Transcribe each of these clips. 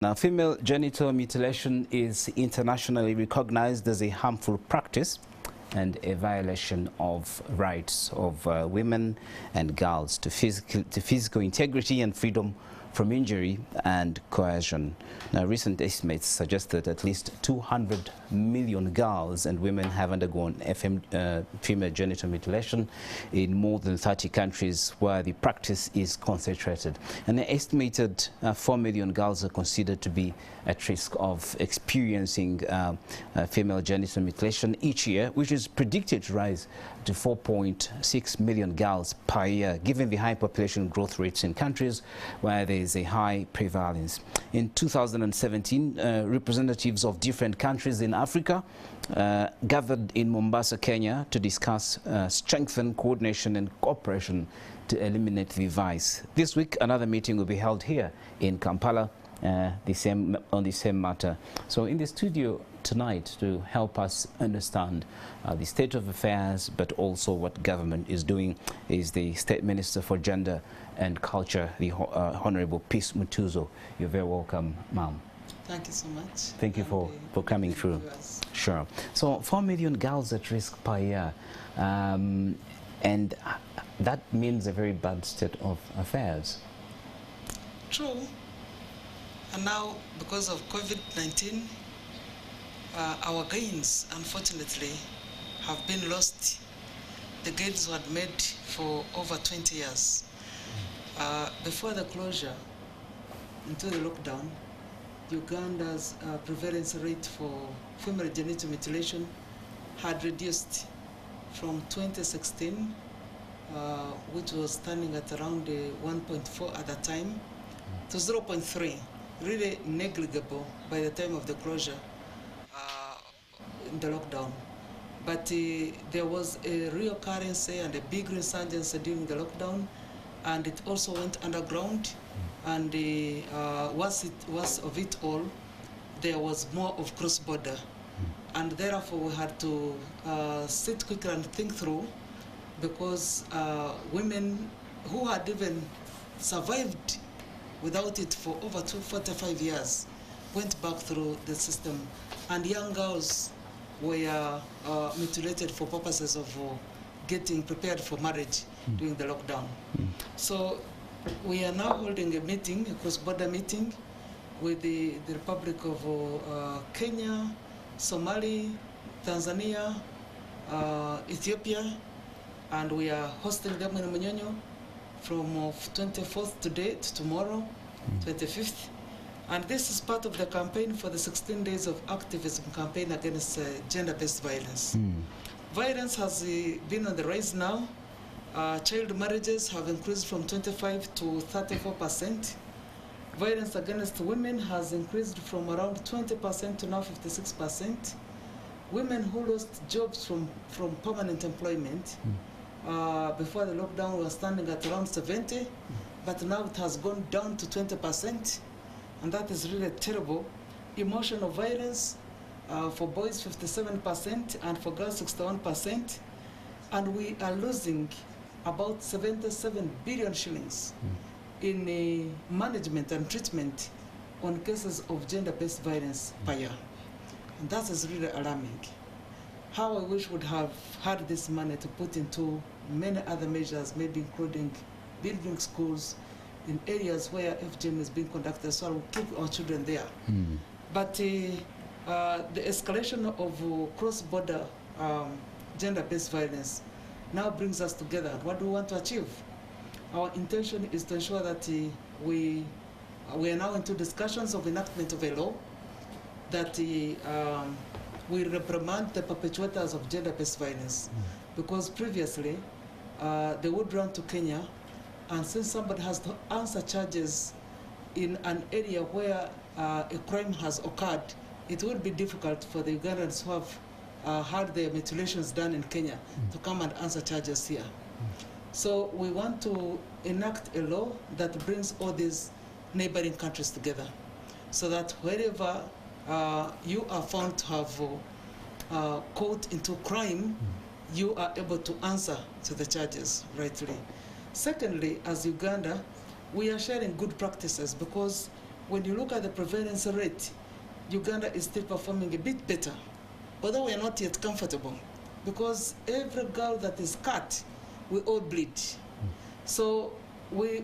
Now, female genital mutilation is internationally recognized as a harmful practice and a violation of rights of women and girls to physical integrity and freedom from injury and coercion. Now, recent estimates suggest that at least 200 million girls and women have undergone female genital mutilation in more than 30 countries where the practice is concentrated. An estimated 4 million girls are considered to be at risk of experiencing female genital mutilation each year, which is predicted to rise to 4.6 million girls per year, given the high population growth rates in countries where there is a high prevalence. In 2017, representatives of different countries in Africa gathered in Mombasa, Kenya to discuss strengthen coordination and cooperation to eliminate the vice. This week, another meeting will be held here in Kampala on the same matter. So in the studio tonight to help us understand the state of affairs, but also what government is doing, is the State Minister for Gender and Culture, the Honorable Peace Mutuuzo. You're very welcome, ma'am. Thank you so much. Thank you for coming through. Sure. So 4 million girls at risk per year, and that means a very bad state of affairs. True. And now, because of COVID-19, our gains, unfortunately, have been lost. The gains were made for over 20 years. Before the closure, until the lockdown, Uganda's prevalence rate for female genital mutilation had reduced from 2016, which was standing at around 1.4 at that time, to 0.3, really negligible by the time of the closure in the lockdown. But there was a reoccurrence and a big resurgence during the lockdown, and it also went underground. And worst of it all, there was more of cross-border. And therefore we had to sit quickly and think through, because women who had even survived without it for over 45 years went back through the system, and young girls were mutilated for purposes of getting prepared for marriage during the lockdown. So we are now holding a meeting, a cross-border meeting, with the Republic of Kenya, Somalia, Tanzania, Ethiopia, and we are hosting them in Munyonyo from 24th today to tomorrow, 25th. And this is part of the campaign for the 16 days of activism campaign against gender-based violence. Violence has been on the rise now. Child marriages have increased from 25 to 34%. Violence against women has increased from around 20% to now 56%. Women who lost jobs from permanent employment before the lockdown were standing at around 70, but now it has gone down to 20%, and that is really terrible. Emotional violence for boys 57% and for girls 61%, and we are losing about 77 billion shillings in management and treatment on cases of gender-based violence per year, and that is really alarming. How I wish would have had this money to put into many other measures, maybe including building schools in areas where FGM is being conducted, so we'll keep our children there. But the escalation of cross-border gender-based violence now brings us together. What do we want to achieve? Our intention is to ensure that we are now into discussions of enactment of a law that we reprimand the perpetrators of gender-based violence, because previously they would run to Kenya, and since somebody has to answer charges in an area where a crime has occurred, it would be difficult for the Ugandans who have had their mutilations done in Kenya to come and answer charges here. So we want to enact a law that brings all these neighboring countries together, so that wherever you are found to have caught into crime, you are able to answer to the charges rightly. Secondly, as Uganda, we are sharing good practices, because when you look at the prevalence rate, Uganda is still performing a bit better, although we are not yet comfortable, because every girl that is cut, we all bleed. So when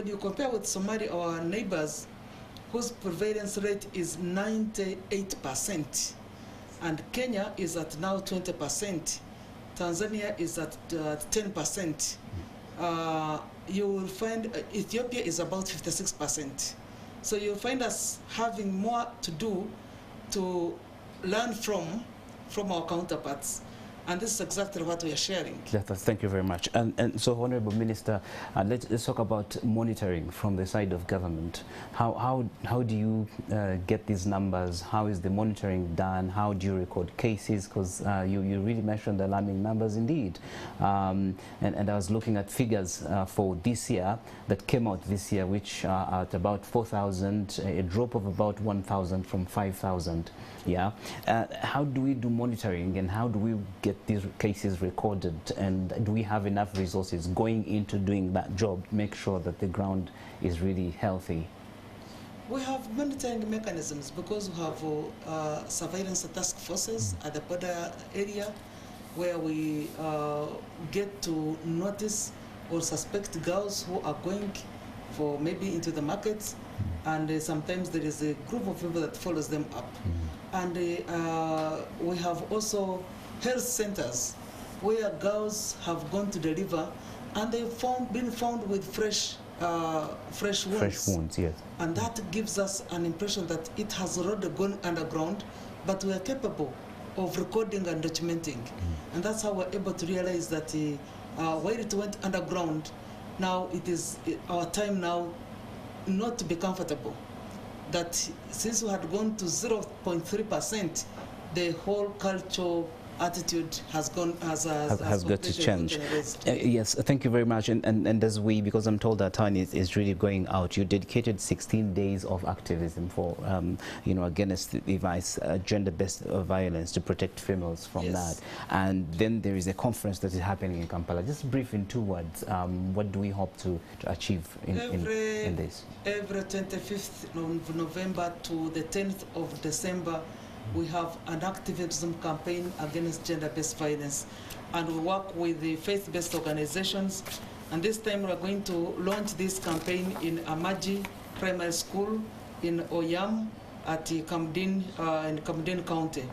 you compare with Somalia, our neighbors, whose prevalence rate is 98%, and Kenya is at now 20%, Tanzania is at 10%. You will find Ethiopia is about 56%. So you'll find us having more to do to learn from our counterparts. And this is exactly what we are sharing. Thank you very much. And so, Honorable Minister, let's talk about monitoring from the side of government. How do you get these numbers? How is the monitoring done? How do you record cases? Because you really mentioned alarming numbers indeed. And I was looking at figures for this year that came out this year, which are at about 4,000, a drop of about 1,000 from 5,000. Yeah. How do we do monitoring, and how do we get these cases recorded, and do we have enough resources going into doing that job to make sure that the ground is really healthy? We have monitoring mechanisms because we have surveillance task forces at the border area where we get to notice or suspect girls who are going for maybe into the markets, and sometimes there is a group of people that follows them up. And we have also health centers where girls have gone to deliver, and they've been found with fresh wounds. Fresh wounds, yes. And that gives us an impression that it has already gone underground, but we are capable of recording and documenting. And that's how we're able to realize that while it went underground, now it is our time now not to be comfortable. That since we had gone to 0.3%, the whole cultural attitude has got to change. Yes, thank you very much. And as we, because I'm told that time is really going out, you dedicated 16 days of activism for, against the vice, gender-based violence, to protect females from that. And then there is a conference that is happening in Kampala. Just brief in 2 words, what do we hope to achieve in this? Every 25th of November to the 10th of December, we have an activism campaign against gender-based violence, and we work with the faith-based organizations. And this time we're going to launch this campaign in Amaji Primary School in Oyam at Kamdin, in Kamdin County.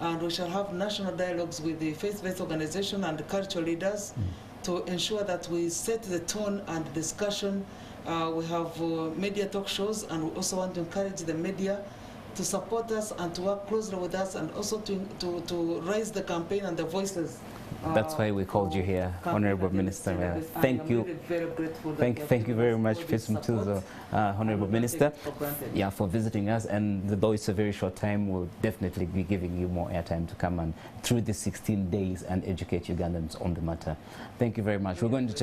And we shall have national dialogues with the faith-based organization and the cultural leaders to ensure that we set the tone and discussion. We have media talk shows, and we also want to encourage the media to support us and to work closely with us, and also to raise the campaign and the voices. That's why we called you here, Honorable Minister. Thank you. Really very grateful. Thank you very much, Mutuuzo, Honorable Minister, for visiting us. And though it's a very short time, we'll definitely be giving you more airtime to come and through the 16 days and educate Ugandans on the matter. Thank you very much. We're going to